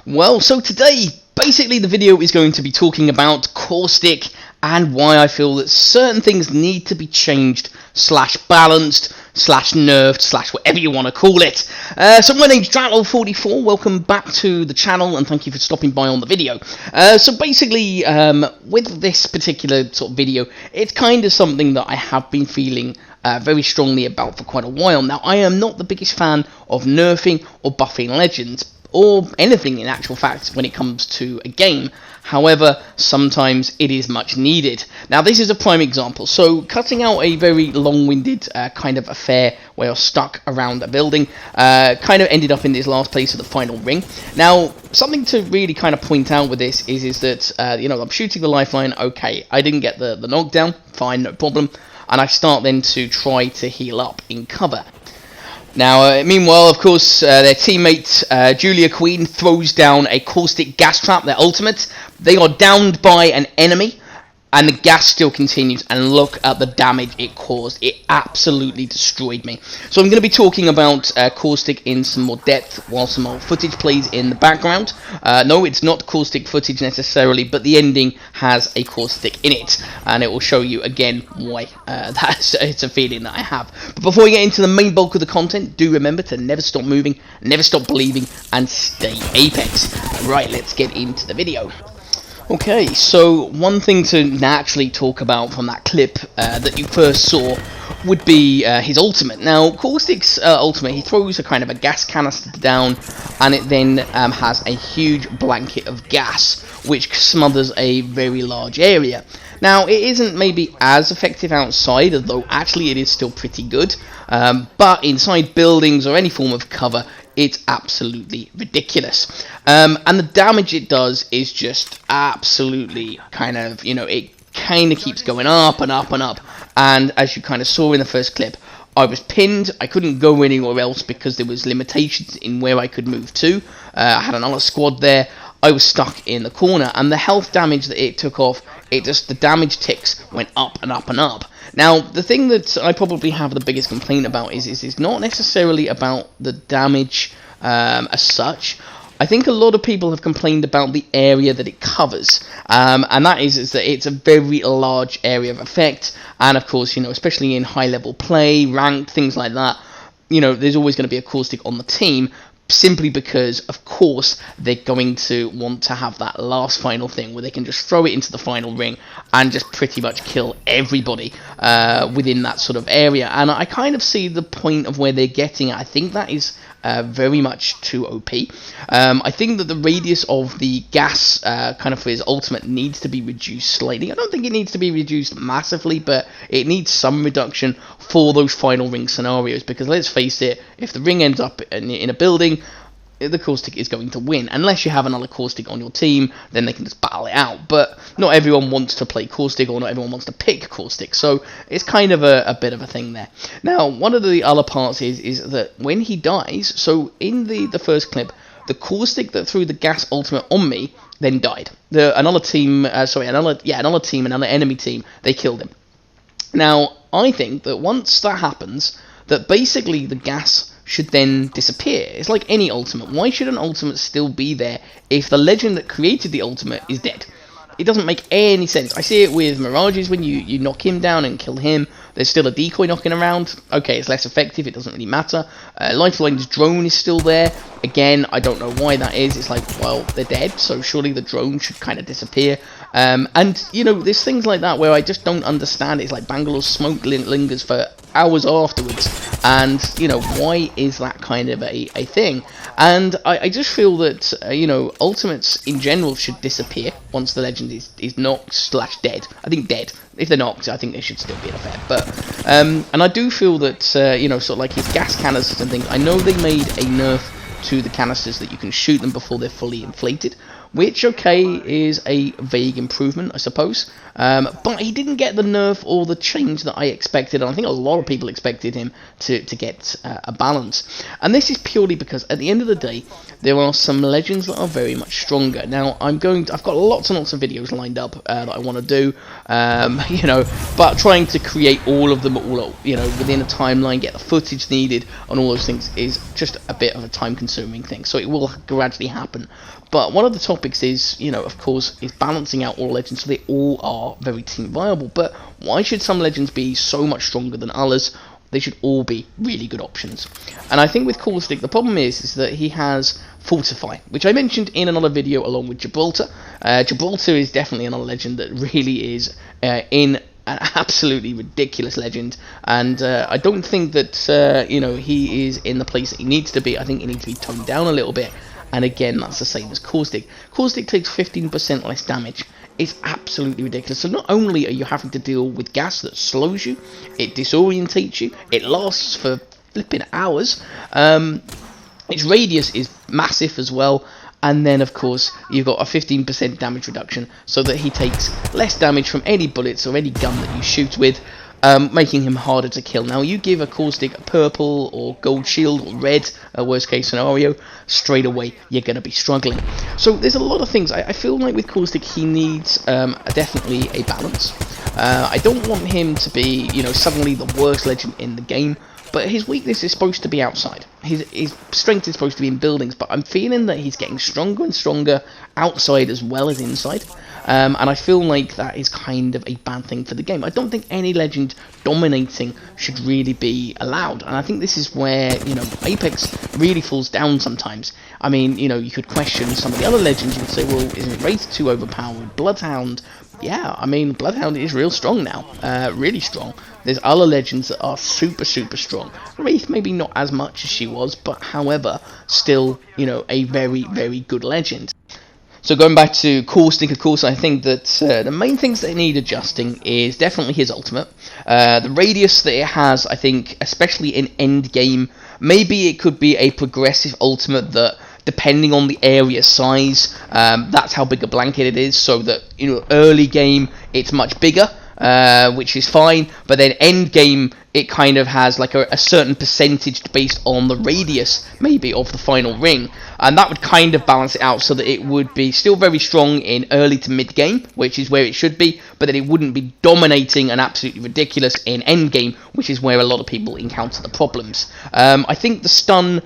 Well, so today, basically the video is going to be talking about Caustic and why I feel that certain things need to be changed, slash balanced, slash nerfed, slash whatever you want to call it. So my name's Dratlow44, welcome back to the channel and thank you for stopping by on the video. So basically, with this particular sort of video, it's kind of something that I have been feeling very strongly about for quite a while. Now, I am not the biggest fan of nerfing or buffing legends, or anything in actual fact when it comes to a game. However, sometimes it is much needed. Now this is a prime example. So cutting out a very long-winded kind of affair where you're stuck around a building, kind of ended up in this last place of the final ring. Now something to really kind of point out with this is that you know, I'm shooting the lifeline, okay, I didn't get the knockdown, fine, no problem, and I start then to try to heal up in cover. Now, meanwhile, of course, their teammate, Julia Queen, throws down a Caustic gas trap, their ultimate. They are downed by an enemy, and the gas still continues, and look at the damage it caused. It absolutely destroyed me. So I'm going to be talking about Caustic in some more depth, while some more footage plays in the background. No, it's not Caustic footage necessarily, but the ending has a Caustic in it, and it will show you again why it's a feeling that I have. But before we get into the main bulk of the content, do remember to never stop moving, never stop believing, and stay Apex. Right, let's get into the video. Okay, so one thing to naturally talk about from that clip that you first saw would be his ultimate. Now, Caustic's ultimate, he throws a kind of a gas canister down, and it then has a huge blanket of gas, which smothers a very large area. Now, it isn't maybe as effective outside, although actually it is still pretty good, but inside buildings or any form of cover, it's absolutely ridiculous. And the damage it does is just absolutely kind of, you know, it kind of keeps going up and up and up. And as you kind of saw in the first clip, I was pinned. I couldn't go anywhere else because there was limitations in where I could move to. I had another squad there. I was stuck in the corner, and the health damage that it took off, the damage ticks went up and up and up. Now, the thing that I probably have the biggest complaint about is not necessarily about the damage as such. I think a lot of people have complained about the area that it covers, and that is that it's a very large area of effect, and of course, you know, especially in high-level play, ranked, things like that, you know, there's always going to be a Caustic on the team, simply because, of course, they're going to want to have that last final thing where they can just throw it into the final ring and just pretty much kill everybody within that sort of area. And I kind of see the point of where they're getting it. I think that is very much too OP. I think that the radius of the gas kind of for his ultimate needs to be reduced slightly. I don't think it needs to be reduced massively, but it needs some reduction for those final ring scenarios, because let's face it, if the ring ends up in a building, the Caustic is going to win. Unless you have another Caustic on your team, then they can just battle it out. But not everyone wants to play Caustic, or not everyone wants to pick Caustic. So it's kind of a bit of a thing there. Now, one of the other parts is that when he dies, so in the first clip, the Caustic that threw the gas ultimate on me then died. Another enemy team, they killed him. Now, I think that once that happens, that basically the gas should then disappear. It's like any ultimate. Why should an ultimate still be there if the legend that created the ultimate is dead? It doesn't make any sense. I see it with Mirages when you knock him down and kill him. There's still a decoy knocking around. Okay, it's less effective. It doesn't really matter. Lifeline's drone is still there. Again, I don't know why that is. It's like, well, they're dead, so surely the drone should kind of disappear. And, you know, there's things like that where I just don't understand. It's like Bangalore's smoke lingers for hours afterwards. And, you know, why is that kind of a thing? And I just feel that, you know, ultimates in general should disappear once the legend is knocked slash dead. I think dead. If they're knocked, I think they should still be in effect. But, and I do feel that, you know, sort of like his gas canisters and things, I know they made a nerf to the canisters that you can shoot them before they're fully inflated, which, okay, is a vague improvement, I suppose. But he didn't get the nerf or the change that I expected, and I think a lot of people expected him to get a balance. And this is purely because, at the end of the day, there are some legends that are very much stronger. Now, I've got lots and lots of videos lined up that I want to do, but trying to create all of them all, within a timeline, get the footage needed, and all those things is just a bit of a time-consuming thing. So it will gradually happen. But one of the topics is, of course, is balancing out all legends so they all are very team viable. But why should some legends be so much stronger than others? They should all be really good options. And I think with Caustic, the problem is that he has Fortify, which I mentioned in another video along with Gibraltar. Gibraltar is definitely another legend that really is in an absolutely ridiculous legend, and I don't think that he is in the place that he needs to be. I think he needs to be toned down a little bit. And again, that's the same as Caustic. Caustic takes 15% less damage. It's absolutely ridiculous. So not only are you having to deal with gas that slows you, it disorientates you, it lasts for flipping hours. Its radius is massive as well. And then, of course, you've got a 15% damage reduction, so that he takes less damage from any bullets or any gun that you shoot with, making him harder to kill. Now, you give a Caustic a purple or gold shield or red, worst case scenario, straight away you're going to be struggling. So there's a lot of things. I feel like with Caustic he needs definitely a balance. I don't want him to be, suddenly the worst legend in the game. But his weakness is supposed to be outside. His strength is supposed to be in buildings, but I'm feeling that he's getting stronger and stronger outside as well as inside. And I feel like that is kind of a bad thing for the game. I don't think any legend dominating should really be allowed. And I think this is where, Apex really falls down sometimes. I mean, you could question some of the other legends. You could say, well, isn't Wraith too overpowered? Bloodhound. Yeah, I mean, Bloodhound is real strong now. Really strong. There's other legends that are super, super strong. Wraith maybe not as much as she was, but however, still, a very, very good legend. So going back to Caustic, of course, I think that the main things that need adjusting is definitely his ultimate. The radius that it has, I think, especially in endgame, maybe it could be a progressive ultimate that, depending on the area size, that's how big a blanket it is, so that, early game, it's much bigger. Which is fine, but then end game it kind of has like a certain percentage based on the radius maybe of the final ring, and that would kind of balance it out so that it would be still very strong in early to mid game, which is where it should be, but then it wouldn't be dominating and absolutely ridiculous in end game, which is where a lot of people encounter the problems. I think the stun,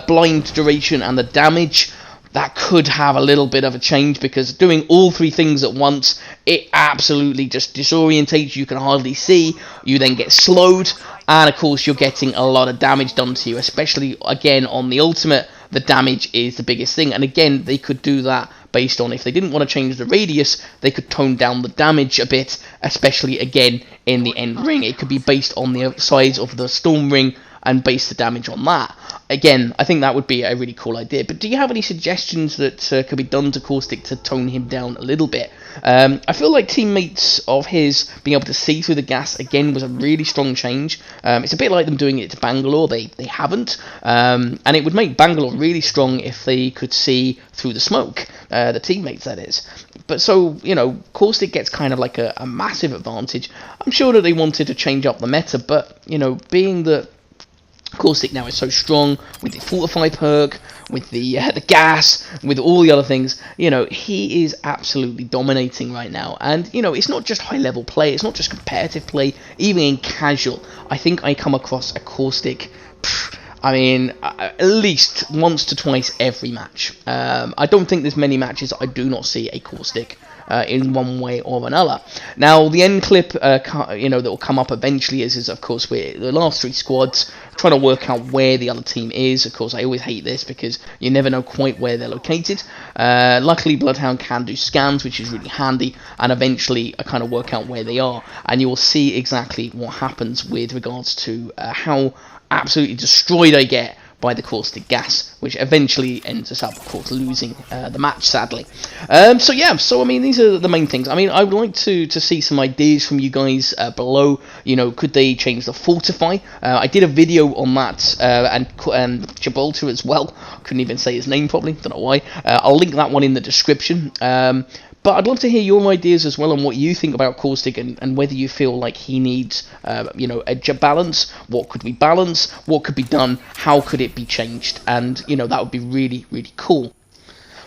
blind duration, and the damage, that could have a little bit of a change, because doing all three things at once, it absolutely just disorientates you. You can hardly see, you then get slowed, and of course you're getting a lot of damage done to you, especially again on the ultimate. The damage is the biggest thing, and again they could do that based on, if they didn't want to change the radius, they could tone down the damage a bit, especially again in the end ring. It could be based on the size of the storm ring and base the damage on that. Again, I think that would be a really cool idea. But do you have any suggestions that could be done to Caustic to tone him down a little bit? I feel like teammates of his being able to see through the gas, again, was a really strong change. It's a bit like them doing it to Bangalore. They haven't. And it would make Bangalore really strong if they could see through the smoke. The teammates, that is. But so, Caustic gets kind of like a massive advantage. I'm sure that they wanted to change up the meta, but, being that Caustic now is so strong with the Fortify perk, with the gas, with all the other things, he is absolutely dominating right now. And, it's not just high-level play, it's not just competitive play, even in casual. I think I come across a Caustic, at least once to twice every match. I don't think there's many matches I do not see a Caustic in one way or another. Now, the end clip, that will come up eventually is of course, with the last three squads, trying to work out where the other team is. Of course, I always hate this because you never know quite where they're located. Luckily, Bloodhound can do scans, which is really handy, and eventually I kind of work out where they are, and you will see exactly what happens with regards to how absolutely destroyed I get by the caustic gas, which eventually ends us up, of course, losing the match, sadly. So yeah, so I mean, these are the main things. I mean, I would like to see some ideas from you guys below. You know, could they change the fortify? I did a video on that, and Gibraltar as well. Couldn't even say his name properly, don't know why. I'll link that one in the description. But I'd love to hear your ideas as well on what you think about Caustic, and whether you feel like he needs, you know, a balance. What could we balance? What could be done? How could it be changed? And, you know, that would be really, really cool.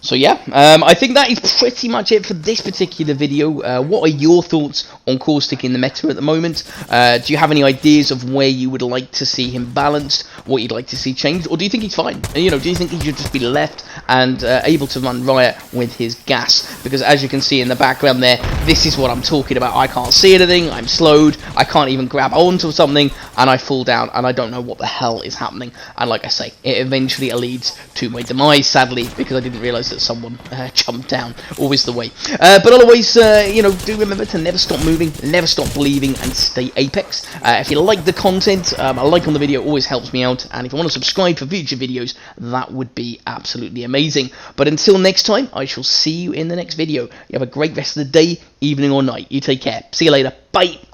So yeah, I think that is pretty much it for this particular video. What are your thoughts on Caustic in the meta at the moment? Do you have any ideas of where you would like to see him balanced? What you'd like to see changed? Or do you think he's fine? You know, do you think he should just be left and able to run riot with his gas? Because as you can see in the background there, this is what I'm talking about. I can't see anything, I'm slowed, I can't even grab onto something, and I fall down, and I don't know what the hell is happening. And like I say, it eventually leads to my demise, sadly, because I didn't realise that someone jumped down. Always the way. But always, you know, do remember to never stop moving, never stop believing, and stay Apex. If you like the content, a like on the video always helps me out, and if you want to subscribe for future videos, that would be absolutely amazing. But until next time, I shall see you in the next video. You have a great rest of the day, evening, or night. You take care. See you later. Bye.